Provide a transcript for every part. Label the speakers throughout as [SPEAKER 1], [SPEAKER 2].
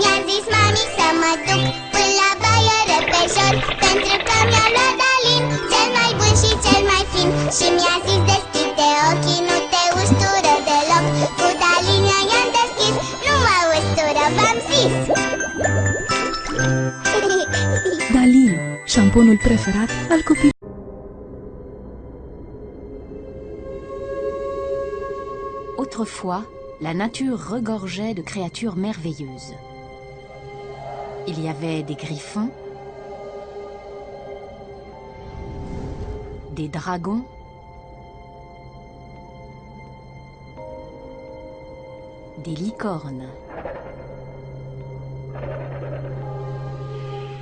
[SPEAKER 1] Mi-a zis mami să mă duc până la baie repejor, pentru că mi-a luat Dalin, cel mai bun și cel mai fin. Și mi-a zis deschide ochii, nu te ustură deloc. Cu Dalin i-am deschis, nu mă ustură, v-am zis.
[SPEAKER 2] Dalin, șamponul preferat al copilului.
[SPEAKER 3] Autrefois, la nature regorgeait de créatures merveilleuses. Il y avait des griffons, des dragons, des licornes,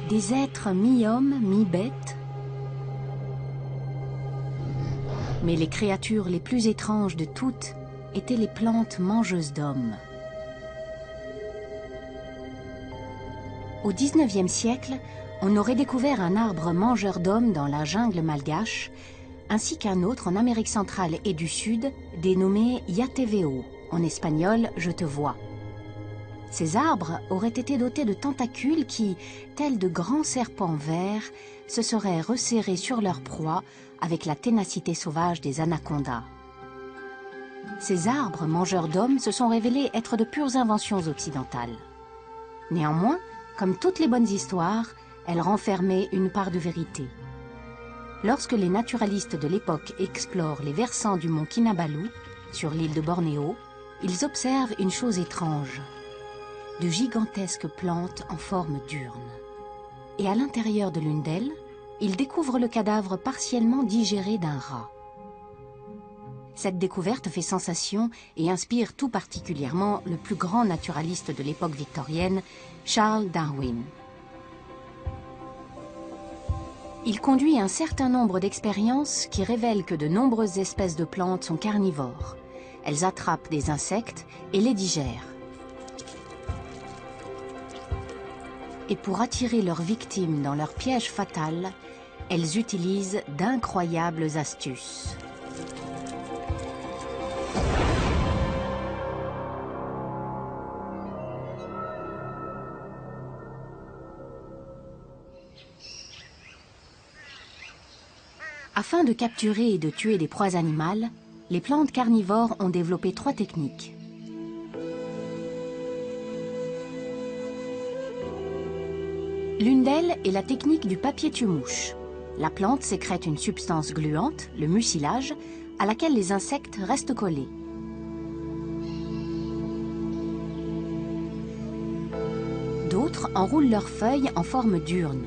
[SPEAKER 3] des êtres mi-hommes, mi-bêtes. Mais les créatures les plus étranges de toutes étaient les plantes mangeuses d'hommes. Au XIXe siècle, on aurait découvert un arbre mangeur d'hommes dans la jungle malgache, ainsi qu'un autre en Amérique centrale et du Sud, dénommé Yateveo, en espagnol « je te vois ». Ces arbres auraient été dotés de tentacules qui, tels de grands serpents verts, se seraient resserrés sur leur proie avec la ténacité sauvage des anacondas. Ces arbres mangeurs d'hommes se sont révélés être de pures inventions occidentales. Néanmoins, comme toutes les bonnes histoires, elles renfermaient une part de vérité. Lorsque les naturalistes de l'époque explorent les versants du mont Kinabalu, sur l'île de Bornéo, ils observent une chose étrange. De gigantesques plantes en forme d'urne. Et à l'intérieur de l'une d'elles, ils découvrent le cadavre partiellement digéré d'un rat. Cette découverte fait sensation et inspire tout particulièrement le plus grand naturaliste de l'époque victorienne, Charles Darwin. Il conduit un certain nombre d'expériences qui révèlent que de nombreuses espèces de plantes sont carnivores. Elles attrapent des insectes et les digèrent. Et pour attirer leurs victimes dans leur piège fatal, elles utilisent d'incroyables astuces. Afin de capturer et de tuer des proies animales, les plantes carnivores ont développé 3 techniques. L'une d'elles est la technique du papier tue-mouche. La plante sécrète une substance gluante, le mucilage, à laquelle les insectes restent collés. D'autres enroulent leurs feuilles en forme d'urne.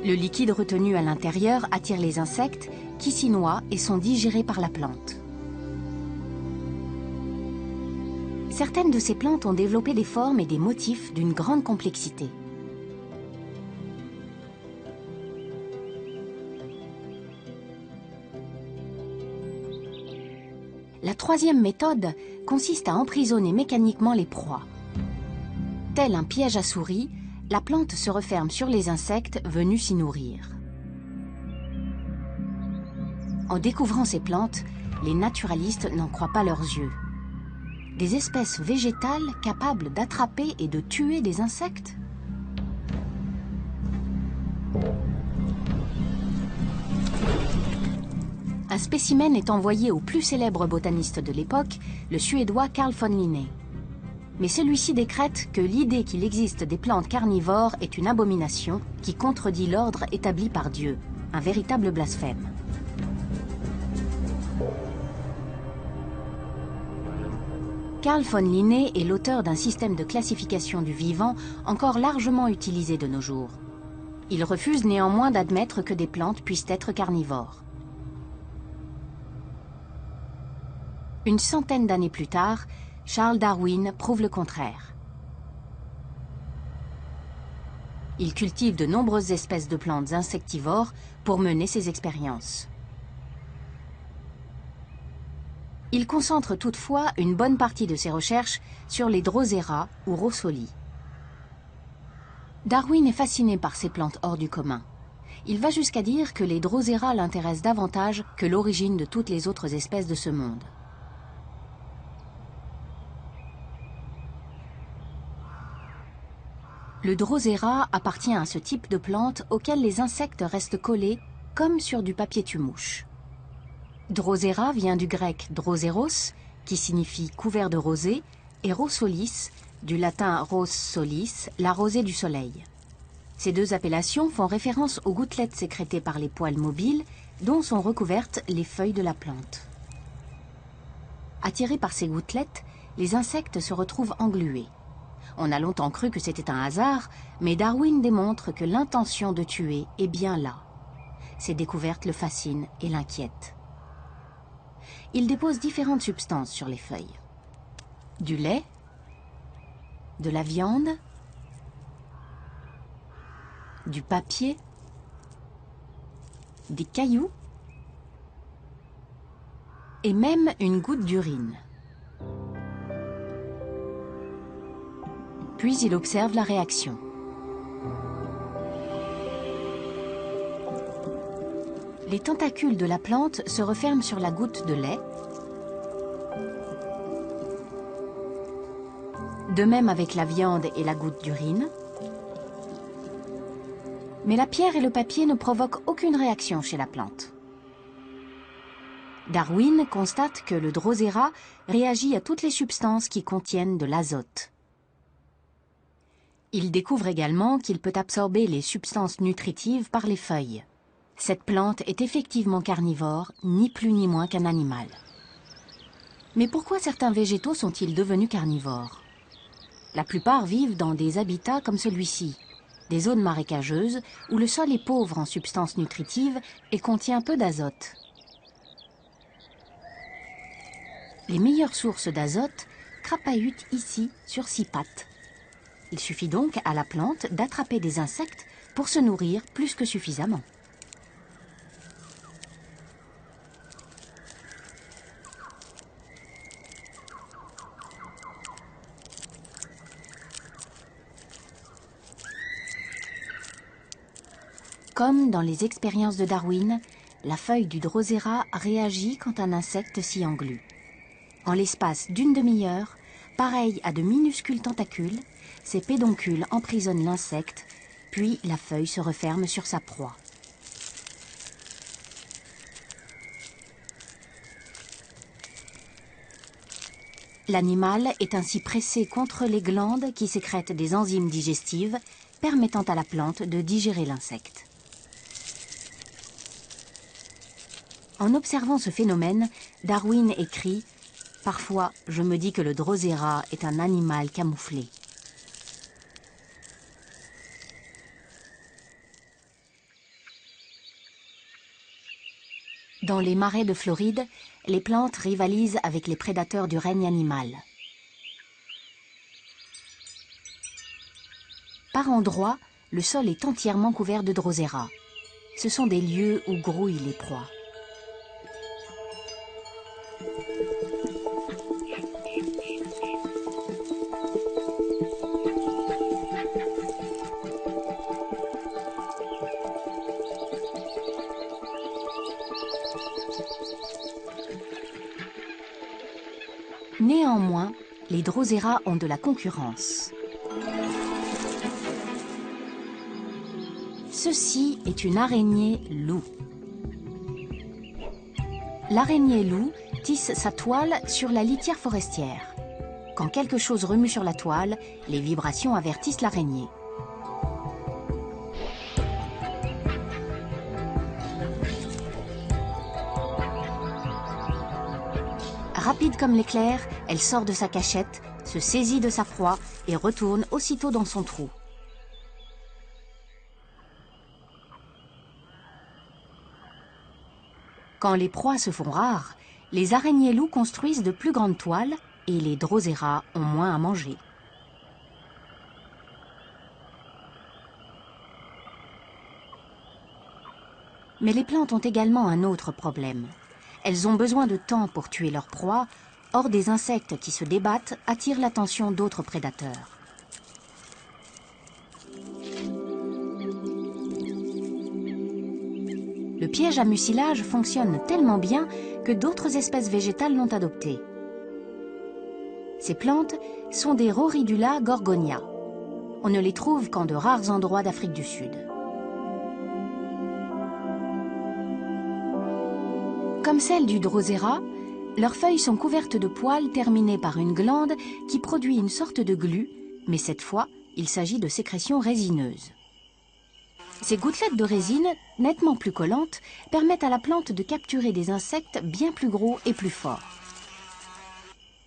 [SPEAKER 3] Le liquide retenu à l'intérieur attire les insectes qui s'y noient et sont digérés par la plante. Certaines de ces plantes ont développé des formes et des motifs d'une grande complexité. La troisième méthode consiste à emprisonner mécaniquement les proies. Tel un piège à souris, la plante se referme sur les insectes venus s'y nourrir. En découvrant ces plantes, les naturalistes n'en croient pas leurs yeux. Des espèces végétales capables d'attraper et de tuer des insectes? Un spécimen est envoyé au plus célèbre botaniste de l'époque, le Suédois Carl von Linné. Mais celui-ci décrète que l'idée qu'il existe des plantes carnivores est une abomination qui contredit l'ordre établi par Dieu, un véritable blasphème. Carl von Linné est l'auteur d'un système de classification du vivant encore largement utilisé de nos jours. Il refuse néanmoins d'admettre que des plantes puissent être carnivores. Une centaine d'années plus tard, Charles Darwin prouve le contraire. Il cultive de nombreuses espèces de plantes insectivores pour mener ses expériences. Il concentre toutefois une bonne partie de ses recherches sur les Drosera ou Rossoli. Darwin est fasciné par ces plantes hors du commun. Il va jusqu'à dire que les Drosera l'intéressent davantage que l'origine de toutes les autres espèces de ce monde. Le Drosera appartient à ce type de plante auquel les insectes restent collés comme sur du papier tue-mouche. Drosera vient du grec droseros, qui signifie couvert de rosée, et rosolis, du latin ros solis, la rosée du soleil. Ces deux appellations font référence aux gouttelettes sécrétées par les poils mobiles dont sont recouvertes les feuilles de la plante. Attirés par ces gouttelettes, les insectes se retrouvent englués. On a longtemps cru que c'était un hasard, mais Darwin démontre que l'intention de tuer est bien là. Ces découvertes le fascinent et l'inquiètent. Il dépose différentes substances sur les feuilles. Du lait, de la viande, du papier, des cailloux et même une goutte d'urine. Puis il observe la réaction. Les tentacules de la plante se referment sur la goutte de lait. De même avec la viande et la goutte d'urine. Mais la pierre et le papier ne provoquent aucune réaction chez la plante. Darwin constate que le Drosera réagit à toutes les substances qui contiennent de l'azote. Il découvre également qu'il peut absorber les substances nutritives par les feuilles. Cette plante est effectivement carnivore, ni plus ni moins qu'un animal. Mais pourquoi certains végétaux sont-ils devenus carnivores? La plupart vivent dans des habitats comme celui-ci, des zones marécageuses où le sol est pauvre en substances nutritives et contient peu d'azote. Les meilleures sources d'azote crapahutent ici sur 6 pattes. Il suffit donc à la plante d'attraper des insectes pour se nourrir plus que suffisamment. Comme dans les expériences de Darwin, la feuille du Drosera réagit quand un insecte s'y englue. En l'espace d'une demi-heure, pareil à de minuscules tentacules, ces pédoncules emprisonnent l'insecte, puis la feuille se referme sur sa proie. L'animal est ainsi pressé contre les glandes qui sécrètent des enzymes digestives permettant à la plante de digérer l'insecte. En observant ce phénomène, Darwin écrit « Parfois, je me dis que le Drosera est un animal camouflé ». Dans les marais de Floride, les plantes rivalisent avec les prédateurs du règne animal. Par endroits, le sol est entièrement couvert de Drosera. Ce sont des lieux où grouillent les proies. Néanmoins, les Drosera ont de la concurrence. Ceci est une araignée loup. L'araignée loup tisse sa toile sur la litière forestière. Quand quelque chose remue sur la toile, les vibrations avertissent l'araignée. Rapide comme l'éclair, elle sort de sa cachette, se saisit de sa proie et retourne aussitôt dans son trou. Quand les proies se font rares, les araignées loups construisent de plus grandes toiles et les Drosera ont moins à manger. Mais les plantes ont également un autre problème. Elles ont besoin de temps pour tuer leur proie, or des insectes qui se débattent attirent l'attention d'autres prédateurs. piège à mucilage fonctionne tellement bien que d'autres espèces végétales l'ont adopté. Ces plantes sont des Rhoridula gorgonia. On ne les trouve qu'en de rares endroits d'Afrique du Sud. Comme celles du Drosera, leurs feuilles sont couvertes de poils terminés par une glande qui produit une sorte de glu, mais cette fois, il s'agit de sécrétions résineuses. Ces gouttelettes de résine, nettement plus collantes, permettent à la plante de capturer des insectes bien plus gros et plus forts.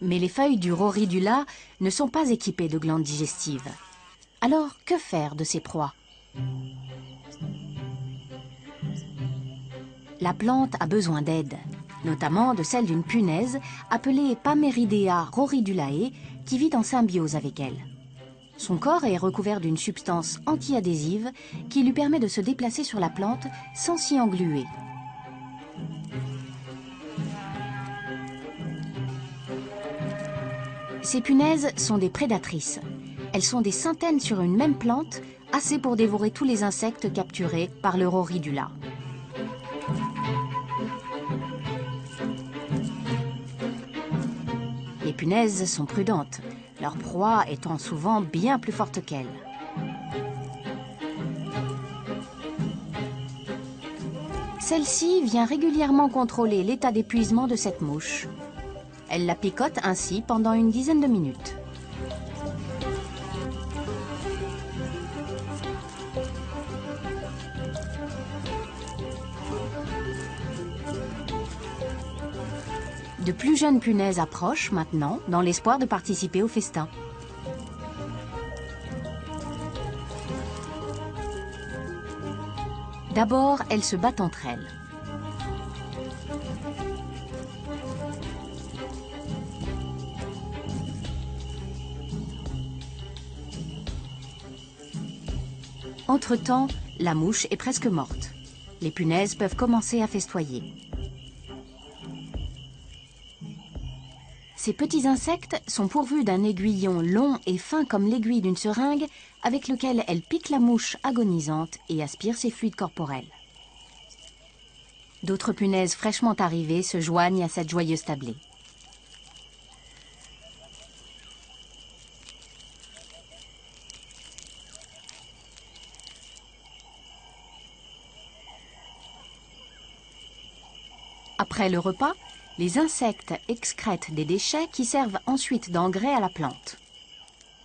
[SPEAKER 3] Mais les feuilles du Rhoridula ne sont pas équipées de glandes digestives. Alors, que faire de ces proies? La plante a besoin d'aide, notamment de celle d'une punaise appelée Pameridea rhoridulae qui vit en symbiose avec elle. Son corps est recouvert d'une substance antiadhésive qui lui permet de se déplacer sur la plante sans s'y engluer. Ces punaises sont des prédatrices. Elles sont des centaines sur une même plante, assez pour dévorer tous les insectes capturés par le Rhoridula. Les punaises sont prudentes, leur proie étant souvent bien plus forte qu'elles. Celle-ci vient régulièrement contrôler l'état d'épuisement de cette mouche. Elle la picote ainsi pendant une dizaine de minutes. De plus jeunes punaises approchent maintenant dans l'espoir de participer au festin. D'abord, elles se battent entre elles. Entre-temps, la mouche est presque morte. Les punaises peuvent commencer à festoyer. Ces petits insectes sont pourvus d'un aiguillon long et fin comme l'aiguille d'une seringue avec lequel elles piquent la mouche agonisante et aspirent ses fluides corporels. D'autres punaises fraîchement arrivées se joignent à cette joyeuse tablée. Après le repas, les insectes excrètent des déchets qui servent ensuite d'engrais à la plante.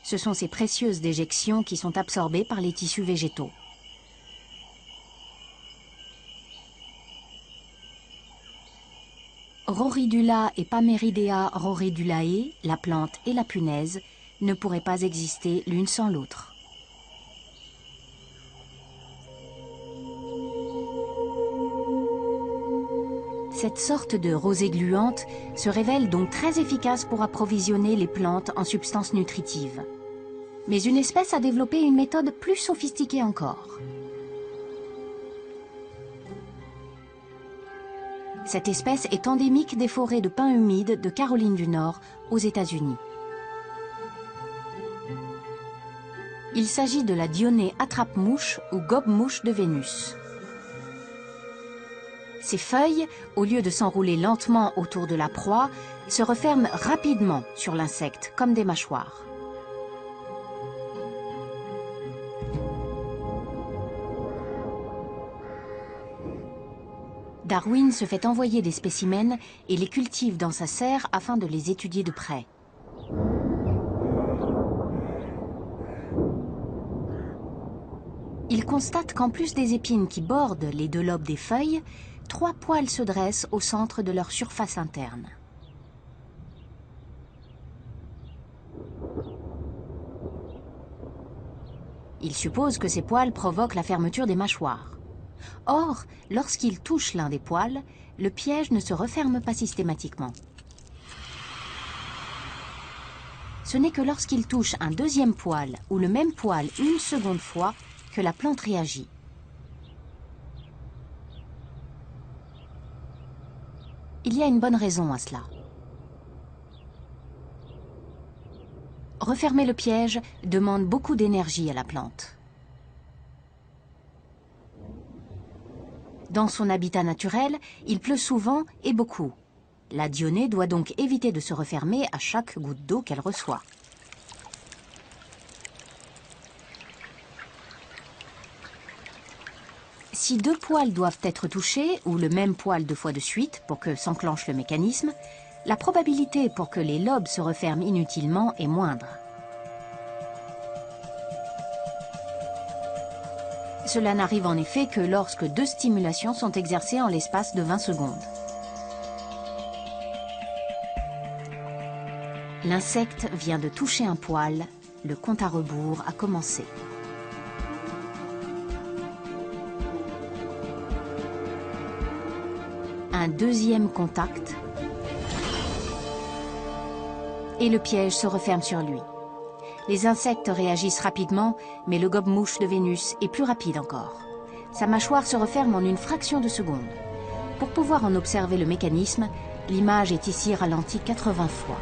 [SPEAKER 3] Ce sont ces précieuses déjections qui sont absorbées par les tissus végétaux. Rhoridula et Pameridea rhoridulae, la plante et la punaise, ne pourraient pas exister l'une sans l'autre. Cette sorte de rosée gluante se révèle donc très efficace pour approvisionner les plantes en substances nutritives. Mais une espèce a développé une méthode plus sophistiquée encore. Cette espèce est endémique des forêts de pins humides de Caroline du Nord, aux États-Unis. Il s'agit de la Dionée attrape-mouche ou gobe-mouche de Vénus. Ces feuilles, au lieu de s'enrouler lentement autour de la proie, se referment rapidement sur l'insecte, comme des mâchoires. Darwin se fait envoyer des spécimens et les cultive dans sa serre afin de les étudier de près. Il constate qu'en plus des épines qui bordent les deux lobes des feuilles, 3 poils se dressent au centre de leur surface interne. Il suppose que ces poils provoquent la fermeture des mâchoires. Or, lorsqu'il touche l'un des poils, le piège ne se referme pas systématiquement. Ce n'est que lorsqu'il touche un deuxième poil ou le même poil une seconde fois que la plante réagit. Il y a une bonne raison à cela. Refermer le piège demande beaucoup d'énergie à la plante. Dans son habitat naturel, il pleut souvent et beaucoup. La dionée doit donc éviter de se refermer à chaque goutte d'eau qu'elle reçoit. Si deux poils doivent être touchés, ou le même poil 2 fois de suite pour que s'enclenche le mécanisme, la probabilité pour que les lobes se referment inutilement est moindre. Cela n'arrive en effet que lorsque 2 stimulations sont exercées en l'espace de 20 secondes. L'insecte vient de toucher un poil, le compte à rebours a commencé. Un deuxième contact et le piège se referme sur lui. Les insectes réagissent rapidement, mais le gobe-mouche de Vénus est plus rapide encore. Sa mâchoire se referme en une fraction de seconde. Pour pouvoir en observer le mécanisme, l'image est ici ralentie 80 fois.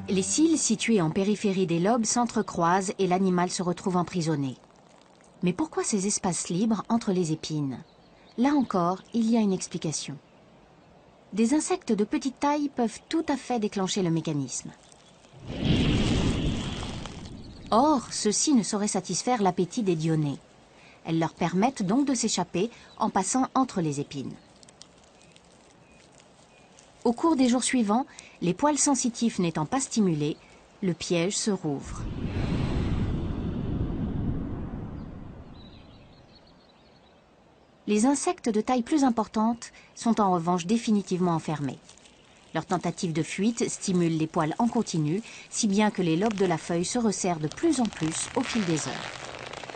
[SPEAKER 3] Les cils situés en périphérie des lobes s'entrecroisent et l'animal se retrouve emprisonné. Mais pourquoi ces espaces libres entre les épines? Là encore, il y a une explication. Des insectes de petite taille peuvent tout à fait déclencher le mécanisme. Or, ceux-ci ne sauraient satisfaire l'appétit des dionées. Elles leur permettent donc de s'échapper en passant entre les épines. Au cours des jours suivants, les poils sensitifs n'étant pas stimulés, le piège se rouvre. Les insectes de taille plus importante sont en revanche définitivement enfermés. Leur tentative de fuite stimule les poils en continu, si bien que les lobes de la feuille se resserrent de plus en plus au fil des heures.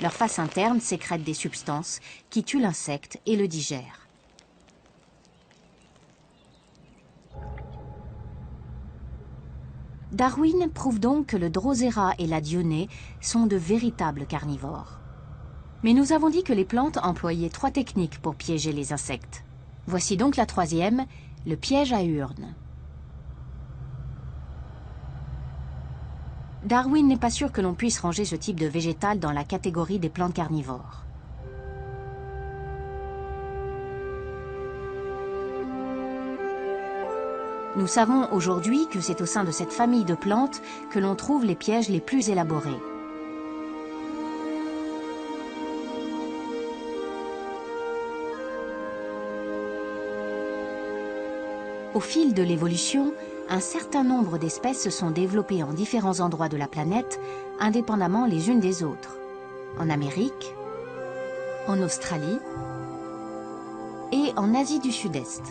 [SPEAKER 3] Leur face interne sécrète des substances qui tuent l'insecte et le digèrent. Darwin prouve donc que le Drosera et la dionée sont de véritables carnivores. Mais nous avons dit que les plantes employaient 3 techniques pour piéger les insectes. Voici donc la 3e, le piège à urne. Darwin n'est pas sûr que l'on puisse ranger ce type de végétal dans la catégorie des plantes carnivores. Nous savons aujourd'hui que c'est au sein de cette famille de plantes que l'on trouve les pièges les plus élaborés. Au fil de l'évolution, un certain nombre d'espèces se sont développées en différents endroits de la planète, indépendamment les unes des autres. En Amérique, en Australie et en Asie du Sud-Est.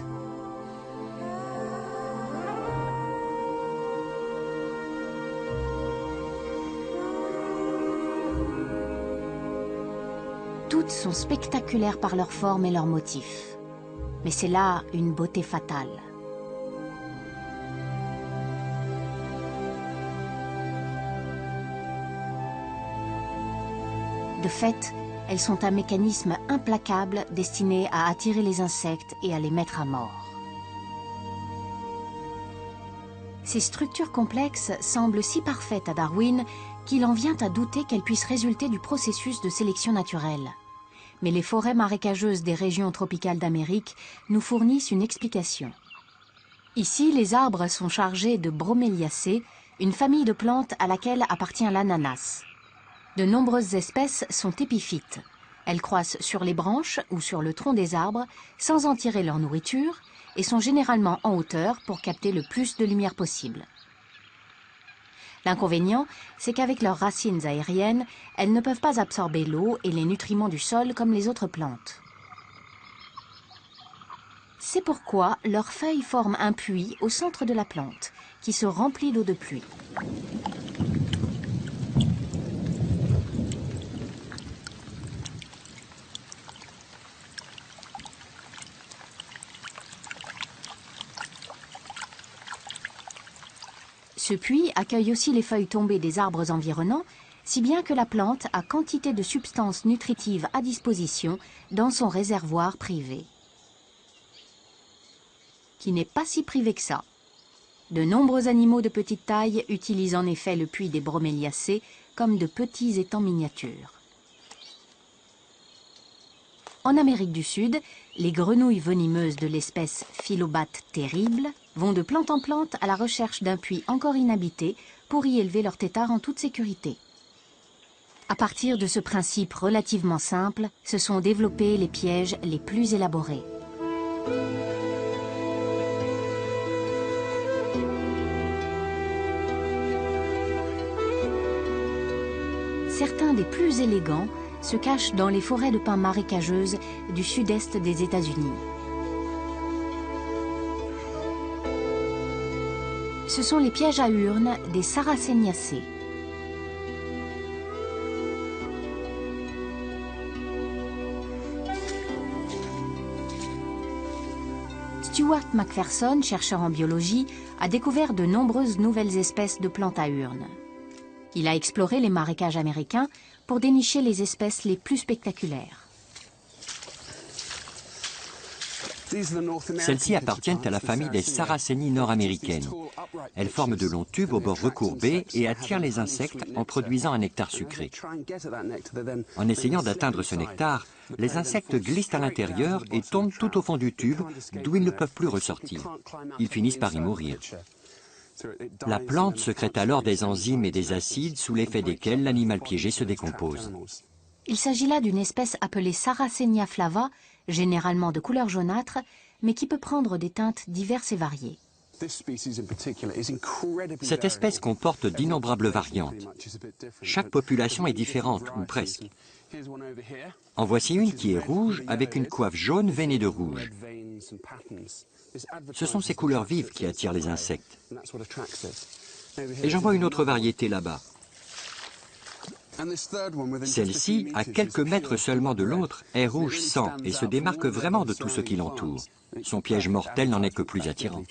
[SPEAKER 3] Toutes sont spectaculaires par leur forme et leurs motifs. Mais c'est là une beauté fatale. De fait, elles sont un mécanisme implacable destiné à attirer les insectes et à les mettre à mort. Ces structures complexes semblent si parfaites à Darwin qu'il en vient à douter qu'elles puissent résulter du processus de sélection naturelle. Mais les forêts marécageuses des régions tropicales d'Amérique nous fournissent une explication. Ici, les arbres sont chargés de Broméliacées, une famille de plantes à laquelle appartient l'ananas. De nombreuses espèces sont épiphytes. Elles croissent sur les branches ou sur le tronc des arbres sans en tirer leur nourriture et sont généralement en hauteur pour capter le plus de lumière possible. L'inconvénient, c'est qu'avec leurs racines aériennes, elles ne peuvent pas absorber l'eau et les nutriments du sol comme les autres plantes. C'est pourquoi leurs feuilles forment un puits au centre de la plante, qui se remplit d'eau de pluie. Ce puits accueille aussi les feuilles tombées des arbres environnants, si bien que la plante a quantité de substances nutritives à disposition dans son réservoir privé. Qui n'est pas si privé que ça. De nombreux animaux de petite taille utilisent en effet le puits des broméliacées comme de petits étangs miniatures. En Amérique du Sud, les grenouilles venimeuses de l'espèce Philobate terrible vont de plante en plante à la recherche d'un puits encore inhabité pour y élever leurs têtards en toute sécurité. À partir de ce principe relativement simple, se sont développés les pièges les plus élaborés. Certains des plus élégants se cachent dans les forêts de pins marécageuses du sud-est des États-Unis. Ce sont les pièges à urnes des Sarraceniacées. Stuart McPherson, chercheur en biologie, a découvert de nombreuses nouvelles espèces de plantes à urnes. Il a exploré les marécages américains pour dénicher les espèces les plus spectaculaires.
[SPEAKER 4] Celles-ci appartiennent à la famille des Sarracénies nord-américaines. Elles forment de longs tubes aux bords recourbés et attirent les insectes en produisant un nectar sucré. En essayant d'atteindre ce nectar, les insectes glissent à l'intérieur et tombent tout au fond du tube, d'où ils ne peuvent plus ressortir. Ils finissent par y mourir. La plante sécrète alors des enzymes et des acides sous l'effet desquels l'animal piégé se décompose.
[SPEAKER 3] Il s'agit là d'une espèce appelée Sarracenia flava, généralement de couleur jaunâtre, mais qui peut prendre des teintes diverses et variées.
[SPEAKER 4] Cette espèce comporte d'innombrables variantes. Chaque population est différente, ou presque. En voici une qui est rouge avec une coiffe jaune veinée de rouge. Ce sont ces couleurs vives qui attirent les insectes. Et j'en vois une autre variété là-bas. Celle-ci, à quelques mètres seulement de l'autre, est rouge sang et se démarque vraiment de tout ce qui l'entoure. Son piège mortel n'en est que plus attirant.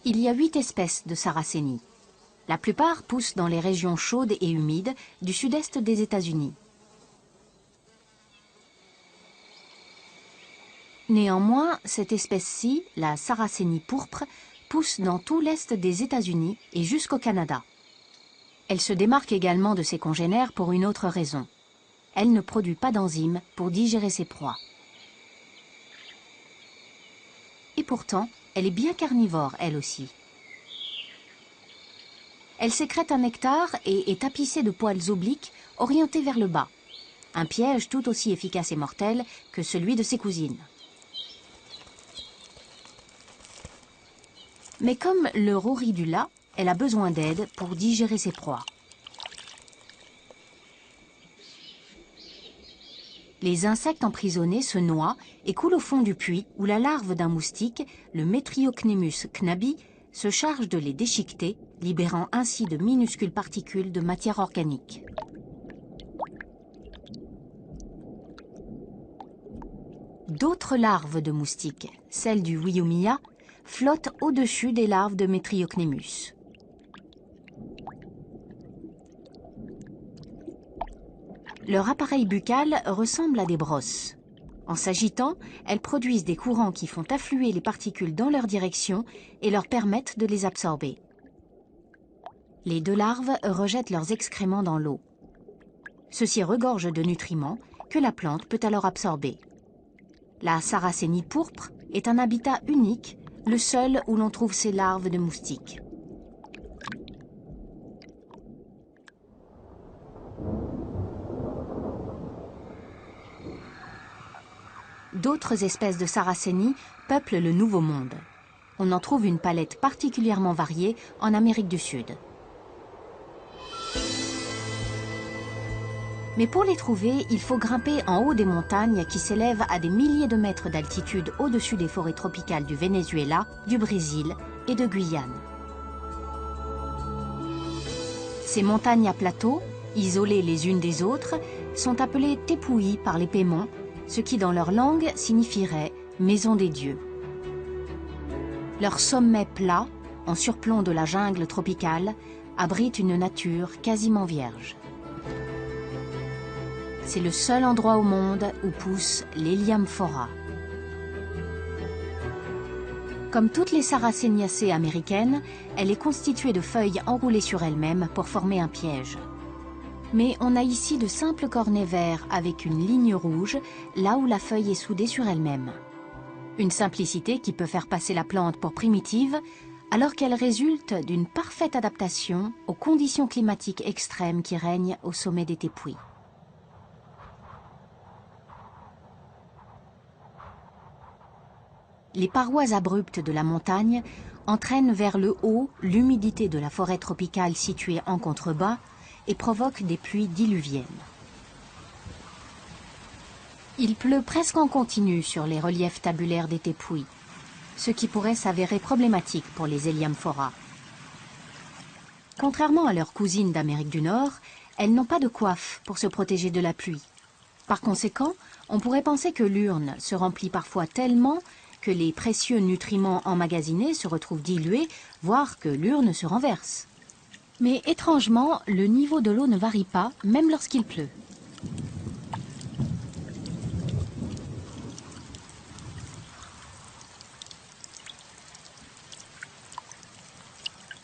[SPEAKER 3] Il y a 8 espèces de Sarracénie. La plupart poussent dans les régions chaudes et humides du sud-est des États-Unis. Néanmoins, cette espèce-ci, la Sarracénie pourpre, pousse dans tout l'est des États-Unis et jusqu'au Canada. Elle se démarque également de ses congénères pour une autre raison. Elle ne produit pas d'enzymes pour digérer ses proies. Et pourtant, elle est bien carnivore, elle aussi. Elle sécrète un nectar et est tapissée de poils obliques orientés vers le bas. Un piège tout aussi efficace et mortel que celui de ses cousines. Mais comme le Roridula, elle a besoin d'aide pour digérer ses proies. Les insectes emprisonnés se noient et coulent au fond du puits où la larve d'un moustique, le Metriocnemus knabi, se charge de les déchiqueter, libérant ainsi de minuscules particules de matière organique. D'autres larves de moustiques, celles du Wiumia, flottent au-dessus des larves de Metriocnemus. Leur appareil buccal ressemble à des brosses. En s'agitant, elles produisent des courants qui font affluer les particules dans leur direction et leur permettent de les absorber. Les deux larves rejettent leurs excréments dans l'eau. Ceux-ci regorgent de nutriments que la plante peut alors absorber. La Sarracénie pourpre est un habitat unique, le seul où l'on trouve ces larves de moustiques. d'autres espèces de Sarracénie peuplent le Nouveau Monde. On en trouve une palette particulièrement variée en Amérique du Sud. Mais pour les trouver, il faut grimper en haut des montagnes qui s'élèvent à des milliers de mètres d'altitude au-dessus des forêts tropicales du Venezuela, du Brésil et de Guyane. Ces montagnes à plateaux, isolées les unes des autres, sont appelées Tepuy par les Pémons, ce qui dans leur langue signifierait « maison des dieux ». Leur sommet plat, en surplomb de la jungle tropicale, abrite une nature quasiment vierge. C'est le seul endroit au monde où pousse l'Heliamphora. Comme toutes les Sarraceniacées américaines, elle est constituée de feuilles enroulées sur elles-mêmes pour former un piège. Mais on a ici de simples cornets verts avec une ligne rouge, là où la feuille est soudée sur elle-même. Une simplicité qui peut faire passer la plante pour primitive, alors qu'elle résulte d'une parfaite adaptation aux conditions climatiques extrêmes qui règnent au sommet des Tepuy. Les parois abruptes de la montagne entraînent vers le haut l'humidité de la forêt tropicale située en contrebas et provoquent des pluies diluviennes. Il pleut presque en continu sur les reliefs tabulaires des Tepuy, ce qui pourrait s'avérer problématique pour les Heliamphora. Contrairement à leurs cousines d'Amérique du Nord, elles n'ont pas de coiffe pour se protéger de la pluie. Par conséquent, on pourrait penser que l'urne se remplit parfois tellement que les précieux nutriments emmagasinés se retrouvent dilués, voire que l'urne se renverse. Mais étrangement, le niveau de l'eau ne varie pas, même lorsqu'il pleut.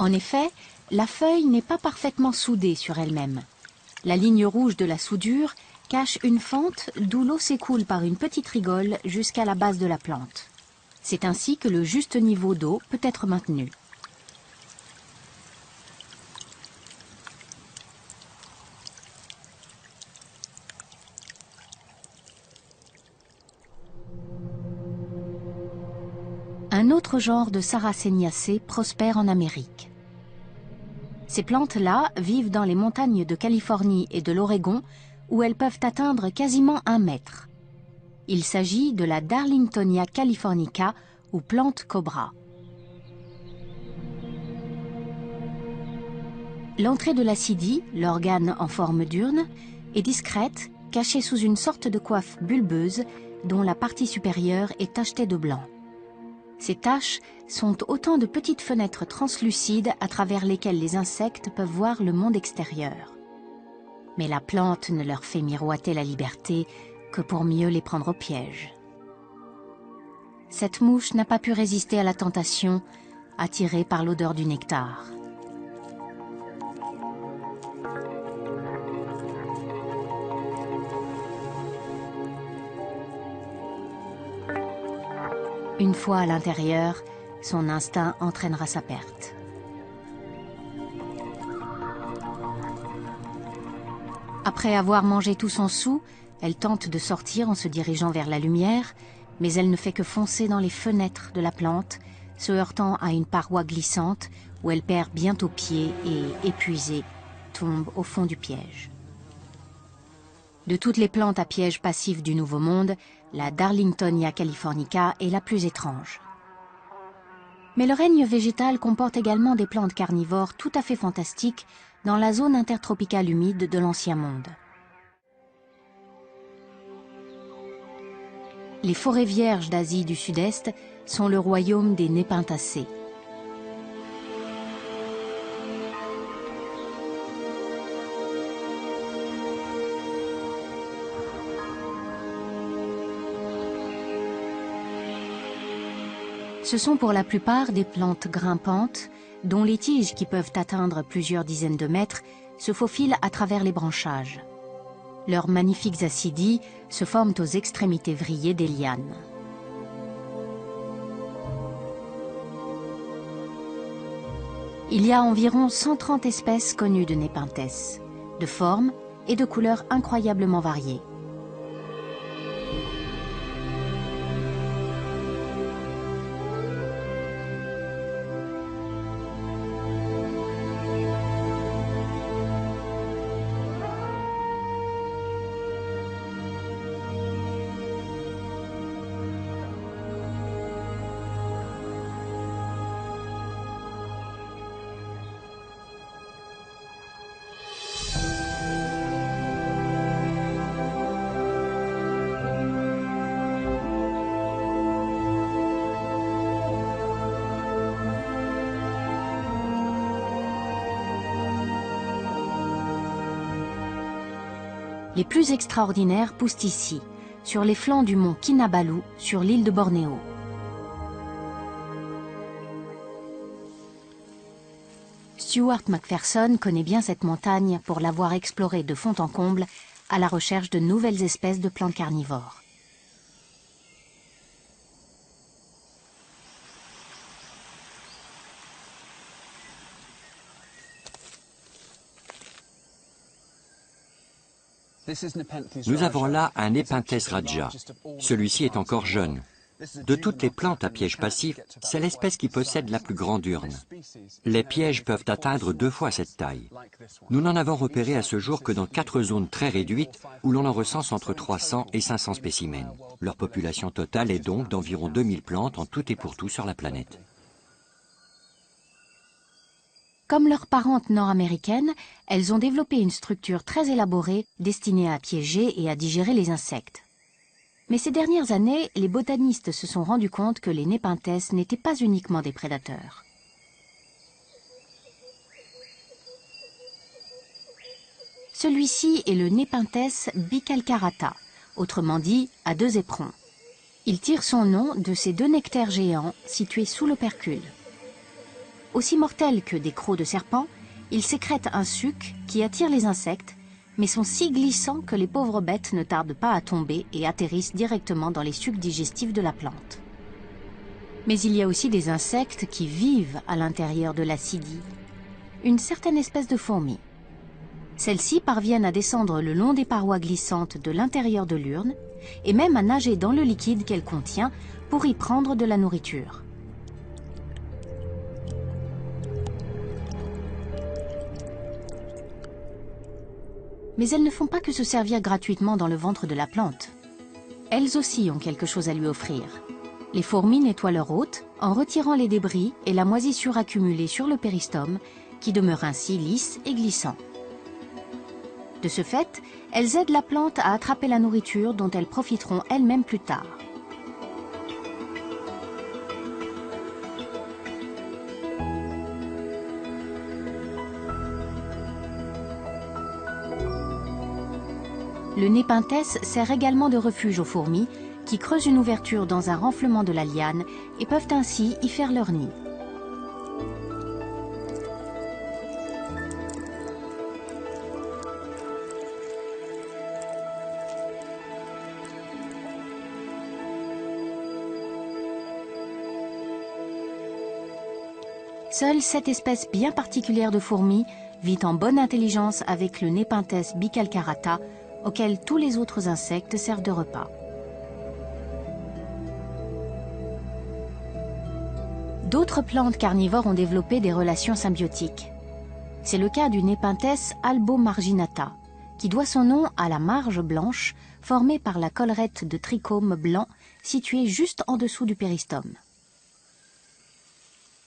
[SPEAKER 3] En effet, la feuille n'est pas parfaitement soudée sur elle-même. La ligne rouge de la soudure cache une fente d'où l'eau s'écoule par une petite rigole jusqu'à la base de la plante. C'est ainsi que le juste niveau d'eau peut être maintenu. Un autre genre de Sarraceniacées prospère en Amérique. Ces plantes-là vivent dans les montagnes de Californie et de l'Oregon, où elles peuvent atteindre quasiment 1 mètre. Il s'agit de la Darlingtonia californica ou plante cobra. L'entrée de l'acidie, l'organe en forme d'urne, est discrète, cachée sous une sorte de coiffe bulbeuse dont la partie supérieure est tachetée de blanc. Ces taches sont autant de petites fenêtres translucides à travers lesquelles les insectes peuvent voir le monde extérieur. Mais la plante ne leur fait miroiter la liberté que pour mieux les prendre au piège. Cette mouche n'a pas pu résister à la tentation, attirée par l'odeur du nectar. Une fois à l'intérieur, son instinct entraînera sa perte. Après avoir mangé tout son sou, elle tente de sortir en se dirigeant vers la lumière, mais elle ne fait que foncer dans les fenêtres de la plante, se heurtant à une paroi glissante où elle perd bientôt pied et, épuisée, tombe au fond du piège. De toutes les plantes à piège passif du Nouveau Monde, la Darlingtonia californica est la plus étrange. Mais le règne végétal comporte également des plantes carnivores tout à fait fantastiques dans la zone intertropicale humide de l'Ancien Monde. Les forêts vierges d'Asie du Sud-Est sont le royaume des Népentacées. Ce sont pour la plupart des plantes grimpantes, dont les tiges qui peuvent atteindre plusieurs dizaines de mètres se faufilent à travers les branchages. Leurs magnifiques acidies se forment aux extrémités vrillées des lianes. Il y a environ 130 espèces connues de Népenthes, de formes et de couleurs incroyablement variées. Les plus extraordinaires poussent ici, sur les flancs du mont Kinabalu, sur l'île de Bornéo. Stuart McPherson connaît bien cette montagne pour l'avoir explorée de fond en comble à la recherche de nouvelles espèces de plantes carnivores.
[SPEAKER 4] Nous avons là un Nepenthes raja. Celui-ci est encore jeune. De toutes les plantes à piège passif, c'est l'espèce qui possède la plus grande urne. Les pièges peuvent atteindre 2 fois cette taille. Nous n'en avons repéré à ce jour que dans 4 zones très réduites où l'on en recense entre 300 et 500 spécimens. Leur population totale est donc d'environ 2000 plantes en tout et pour tout sur la planète.
[SPEAKER 3] Comme leurs parentes nord-américaines, elles ont développé une structure très élaborée destinée à piéger et à digérer les insectes. Mais ces dernières années, les botanistes se sont rendus compte que les Nepenthes n'étaient pas uniquement des prédateurs. Celui-ci est le Nepenthes bicalcarata, autrement dit à 2 éperons. Il tire son nom de ces 2 nectaires géants situés sous l'opercule. Aussi mortels que des crocs de serpent, ils sécrètent un suc qui attire les insectes, mais sont si glissants que les pauvres bêtes ne tardent pas à tomber et atterrissent directement dans les sucs digestifs de la plante. Mais il y a aussi des insectes qui vivent à l'intérieur de l'acidie. Une certaine espèce de fourmi. Celles-ci parviennent à descendre le long des parois glissantes de l'intérieur de l'urne et même à nager dans le liquide qu'elle contient pour y prendre de la nourriture. Mais elles ne font pas que se servir gratuitement dans le ventre de la plante. Elles aussi ont quelque chose à lui offrir. Les fourmis nettoient leur hôte en retirant les débris et la moisissure accumulée sur le péristome, qui demeure ainsi lisse et glissant. De ce fait, elles aident la plante à attraper la nourriture dont elles profiteront elles-mêmes plus tard. Le Nepenthes sert également de refuge aux fourmis qui creusent une ouverture dans un renflement de la liane et peuvent ainsi y faire leur nid. Seule cette espèce bien particulière de fourmi vit en bonne intelligence avec le Nepenthes bicalcarata, auquel tous les autres insectes servent de repas. D'autres plantes carnivores ont développé des relations symbiotiques. C'est le cas du Nepenthes albomarginata, qui doit son nom à la marge blanche formée par la collerette de trichome blanc située juste en dessous du péristome.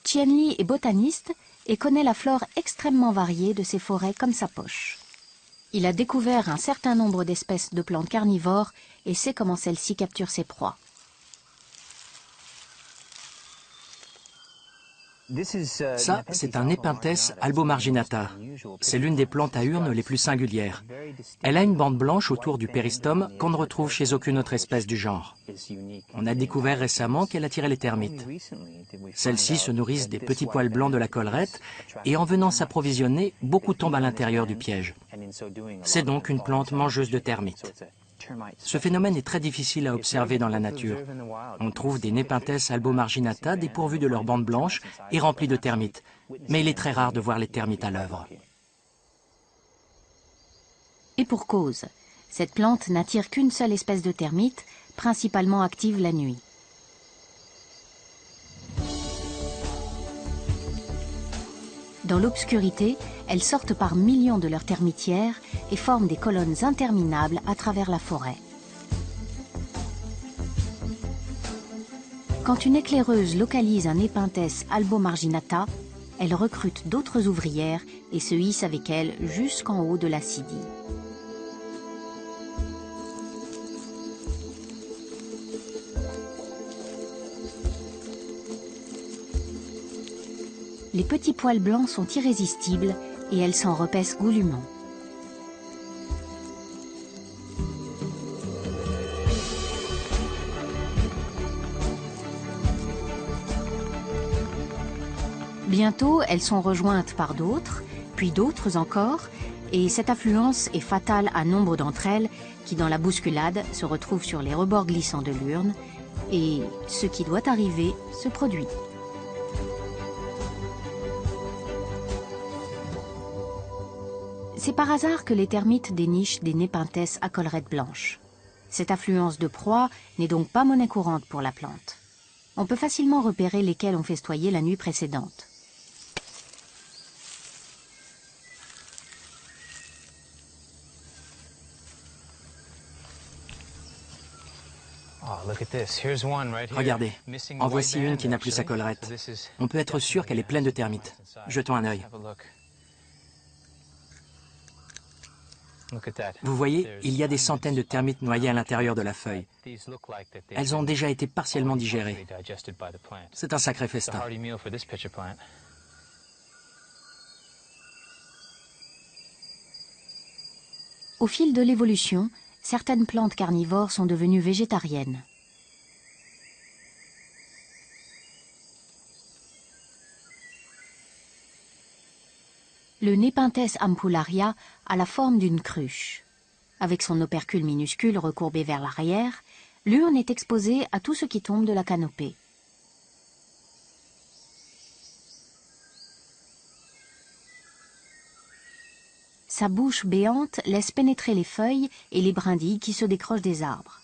[SPEAKER 3] Chien Li est botaniste et connaît la flore extrêmement variée de ces forêts comme sa poche. Il a découvert un certain nombre d'espèces de plantes carnivores et sait comment celles-ci capturent ses proies.
[SPEAKER 5] Ça, c'est un Nepenthes albomarginata. C'est l'une des plantes à urnes les plus singulières. Elle a une bande blanche autour du péristome qu'on ne retrouve chez aucune autre espèce du genre. On a découvert récemment qu'elle attirait les termites. Celles-ci se nourrissent des petits poils blancs de la collerette et en venant s'approvisionner, beaucoup tombent à l'intérieur du piège. C'est donc une plante mangeuse de termites. Ce phénomène est très difficile à observer dans la nature. On trouve des Nepenthes albomarginata dépourvus de leur bande blanche et remplis de termites, mais il est très rare de voir les termites à l'œuvre.
[SPEAKER 3] Et pour cause, cette plante n'attire qu'une seule espèce de termite, principalement active la nuit. Dans l'obscurité, elles sortent par millions de leurs termitières et forment des colonnes interminables à travers la forêt. Quand une éclaireuse localise un Nepenthes albomarginata, elle recrute d'autres ouvrières et se hisse avec elle jusqu'en haut de l'acidie. Les petits poils blancs sont irrésistibles et elles s'en repaissent goulûment. Bientôt, elles sont rejointes par d'autres, puis d'autres encore, et cette affluence est fatale à nombre d'entre elles qui, dans la bousculade, se retrouvent sur les rebords glissants de l'urne, et ce qui doit arriver se produit. C'est par hasard que les termites dénichent des népenthes à collerette blanche. Cette affluence de proie n'est donc pas monnaie courante pour la plante. On peut facilement repérer lesquelles ont festoyé la nuit précédente.
[SPEAKER 5] Regardez, en voici une qui n'a plus sa collerette. On peut être sûr qu'elle est pleine de termites. Jetons un œil. Vous voyez, il y a des centaines de termites noyées à l'intérieur de la feuille. Elles ont déjà été partiellement digérées. C'est un sacré festin.
[SPEAKER 3] Au fil de l'évolution, certaines plantes carnivores sont devenues végétariennes. Le Nepenthes ampullaria a la forme d'une cruche. Avec son opercule minuscule recourbé vers l'arrière, l'urne est exposée à tout ce qui tombe de la canopée. Sa bouche béante laisse pénétrer les feuilles et les brindilles qui se décrochent des arbres.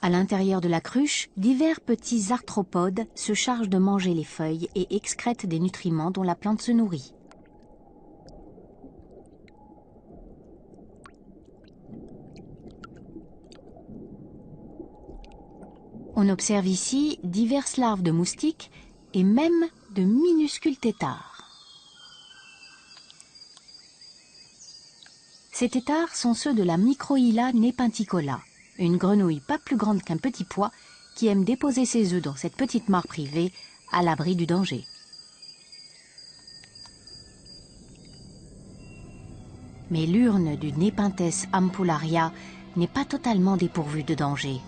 [SPEAKER 3] À l'intérieur de la cruche, divers petits arthropodes se chargent de manger les feuilles et excrètent des nutriments dont la plante se nourrit. On observe ici diverses larves de moustiques et même de minuscules têtards. Ces têtards sont ceux de la Microhyla nepenticola, une grenouille pas plus grande qu'un petit pois qui aime déposer ses œufs dans cette petite mare privée à l'abri du danger. Mais l'urne du Nepenthes ampullaria n'est pas totalement dépourvue de danger.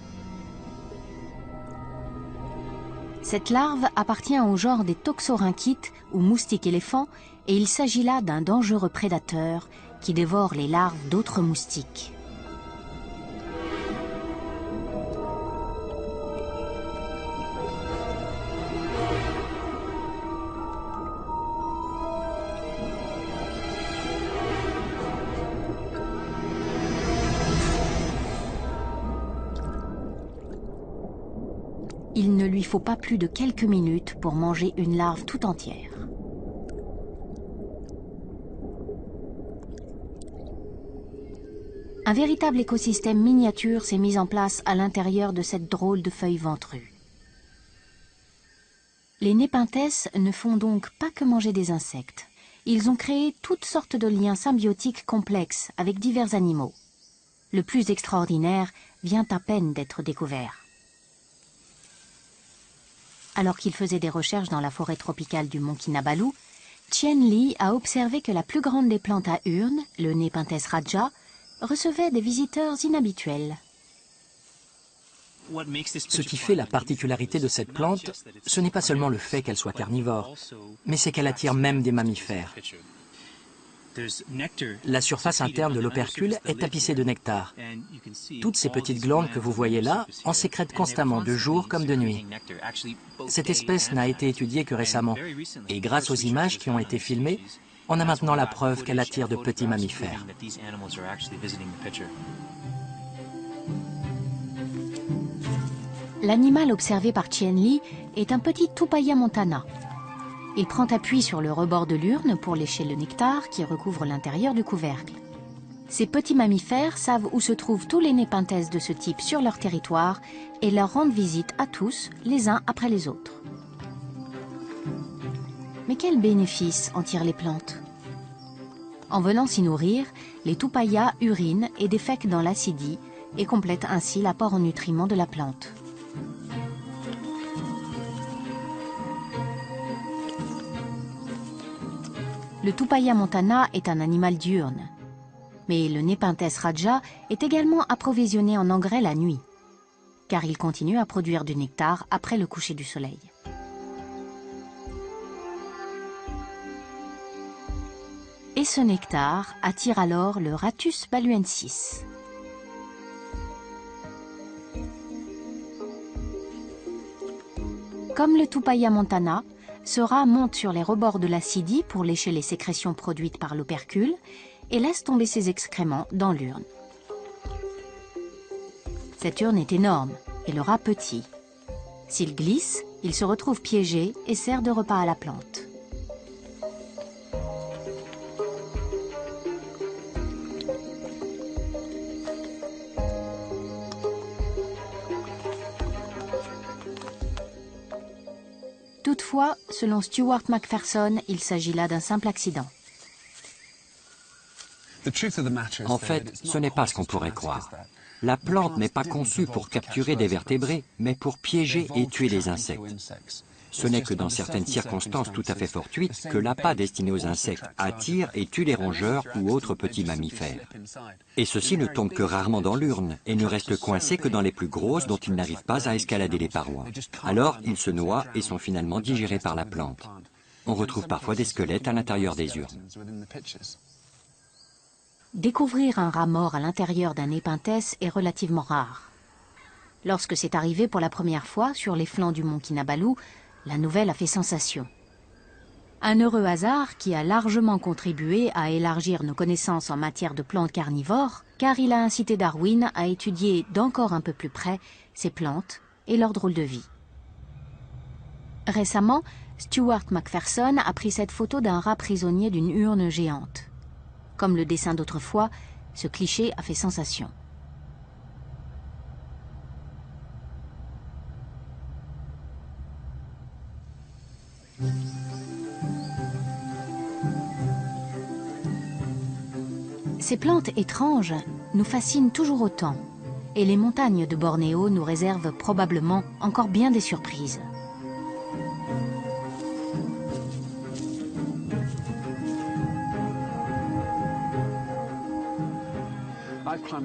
[SPEAKER 3] Cette larve appartient au genre des toxorynchites ou moustiques éléphants et il s'agit là d'un dangereux prédateur qui dévore les larves d'autres moustiques. Il ne lui faut pas plus de quelques minutes pour manger une larve tout entière. Un véritable écosystème miniature s'est mis en place à l'intérieur de cette drôle de feuille ventrue. Les Nepenthes ne font donc pas que manger des insectes. Ils ont créé toutes sortes de liens symbiotiques complexes avec divers animaux. Le plus extraordinaire vient à peine d'être découvert. Alors qu'il faisait des recherches dans la forêt tropicale du mont Kinabalu, Tien Li a observé que la plus grande des plantes à urnes, le Nepenthes raja, recevait des visiteurs inhabituels.
[SPEAKER 5] Ce qui fait la particularité de cette plante, ce n'est pas seulement le fait qu'elle soit carnivore, mais c'est qu'elle attire même des mammifères. La surface interne de l'opercule est tapissée de nectar. Toutes ces petites glandes que vous voyez là en sécrètent constamment de jour comme de nuit. Cette espèce n'a été étudiée que récemment et grâce aux images qui ont été filmées, on a maintenant la preuve qu'elle attire de petits mammifères.
[SPEAKER 3] L'animal observé par Tien Li est un petit Tupaya montana. Il prend appui sur le rebord de l'urne pour lécher le nectar qui recouvre l'intérieur du couvercle. Ces petits mammifères savent où se trouvent tous les Nepenthes de ce type sur leur territoire et leur rendent visite à tous, les uns après les autres. Mais quels bénéfices en tirent les plantes? En venant s'y nourrir, les Tupayas urinent et défèquent dans l'acidie et complètent ainsi l'apport en nutriments de la plante. Le Tupaya montana est un animal diurne. Mais le Nepenthes raja est également approvisionné en engrais la nuit, car il continue à produire du nectar après le coucher du soleil. Et ce nectar attire alors le Rattus baluensis. Comme le Tupaia montana, ce rat monte sur les rebords de la Sidi pour lécher les sécrétions produites par l'opercule et laisse tomber ses excréments dans l'urne. Cette urne est énorme et le rat petit. S'il glisse, il se retrouve piégé et sert de repas à la plante. Toutefois, selon Stuart McPherson, il s'agit là d'un simple accident.
[SPEAKER 4] En fait, ce n'est pas ce qu'on pourrait croire. La plante n'est pas conçue pour capturer des vertébrés, mais pour piéger et tuer les insectes. Ce n'est que dans certaines circonstances tout à fait fortuites que l'appât destiné aux insectes attire et tue les rongeurs ou autres petits mammifères. Et ceux-ci ne tombent que rarement dans l'urne et ne restent coincés que dans les plus grosses dont ils n'arrivent pas à escalader les parois. Alors, ils se noient et sont finalement digérés par la plante. On retrouve parfois des squelettes à l'intérieur des urnes.
[SPEAKER 3] Découvrir un rat mort à l'intérieur d'un Nepenthes est relativement rare. Lorsque c'est arrivé pour la première fois sur les flancs du mont Kinabalu, la nouvelle a fait sensation. Un heureux hasard qui a largement contribué à élargir nos connaissances en matière de plantes carnivores, car il a incité Darwin à étudier d'encore un peu plus près ces plantes et leur drôle de vie. Récemment, Stuart McPherson a pris cette photo d'un rat prisonnier d'une urne géante. Comme le dessin d'autrefois, ce cliché a fait sensation. Ces plantes étranges nous fascinent toujours autant, et les montagnes de Bornéo nous réservent probablement encore bien des surprises.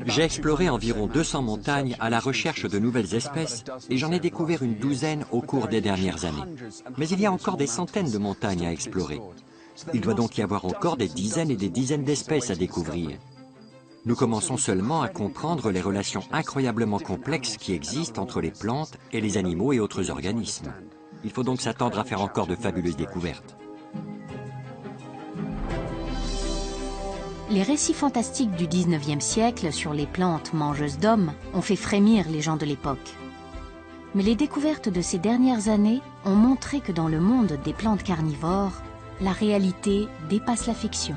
[SPEAKER 4] J'ai exploré environ 200 montagnes à la recherche de nouvelles espèces et j'en ai découvert une douzaine au cours des dernières années. Mais il y a encore des centaines de montagnes à explorer. Il doit donc y avoir encore des dizaines et des dizaines d'espèces à découvrir. Nous commençons seulement à comprendre les relations incroyablement complexes qui existent entre les plantes et les animaux et autres organismes. Il faut donc s'attendre à faire encore de fabuleuses découvertes.
[SPEAKER 3] Les récits fantastiques du 19e siècle sur les plantes mangeuses d'hommes ont fait frémir les gens de l'époque. Mais les découvertes de ces dernières années ont montré que dans le monde des plantes carnivores, la réalité dépasse la fiction.